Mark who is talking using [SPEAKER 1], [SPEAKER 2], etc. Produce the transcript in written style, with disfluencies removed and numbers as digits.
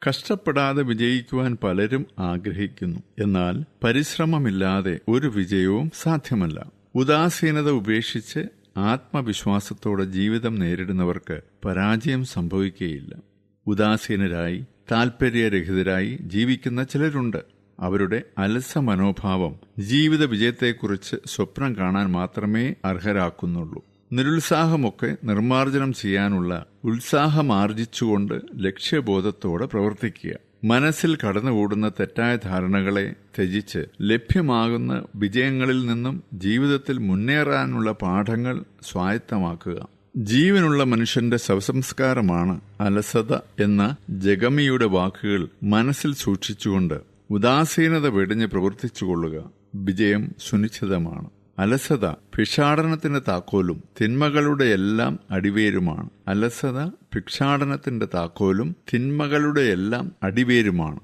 [SPEAKER 1] കഷ്ടപ്പെടാതെ വിജയിക്കുവാൻ പലരും ആഗ്രഹിക്കുന്നു. എന്നാൽ പരിശ്രമമില്ലാതെ ഒരു വിജയവും സാധ്യമല്ല. ഉദാസീനത ഉപേക്ഷിച്ച് ആത്മവിശ്വാസത്തോടെ ജീവിതം നേരിടുന്നവർക്ക് പരാജയം സംഭവിക്കുകയില്ല. ഉദാസീനരായി താൽപര്യരഹിതരായി ജീവിക്കുന്ന ചിലരുണ്ട്. അവരുടെ അലസ മനോഭാവം ജീവിത വിജയത്തെക്കുറിച്ച് സ്വപ്നം കാണാൻ മാത്രമേ അർഹരാക്കുന്നുള്ളൂ. നിരുത്സാഹമൊക്കെ നിർമ്മാർജ്ജനം ചെയ്യാനുള്ള ഉത്സാഹമാർജിച്ചുകൊണ്ട് ലക്ഷ്യബോധത്തോടെ പ്രവർത്തിക്കുക. മനസ്സിൽ കടന്നുകൂടുന്ന തെറ്റായ ധാരണകളെ ത്യജിച്ച് ലഭ്യമാകുന്ന വിജയങ്ങളിൽ നിന്നും ജീവിതത്തിൽ മുന്നേറാനുള്ള പാഠങ്ങൾ സ്വായത്തമാക്കുക. ജീവനുള്ള മനുഷ്യന്റെ ശവസംസ്കാരമാണ് അലസത എന്ന ജഗമിയുടെ വാക്കുകൾ മനസ്സിൽ സൂക്ഷിച്ചുകൊണ്ട് ഉദാസീനത വെടിഞ്ഞ് പ്രവർത്തിച്ചുകൊള്ളുക. വിജയം സുനിശ്ചിതമാണ്. അലസത ഭിക്ഷാടനത്തിന്റെ താക്കോലും തിന്മകളുടെ എല്ലാം അടിവേരുമാണ്. അലസത ഭിക്ഷാടനത്തിന്റെ താക്കോലും തിന്മകളുടെ എല്ലാം അടിവേരുമാണ്.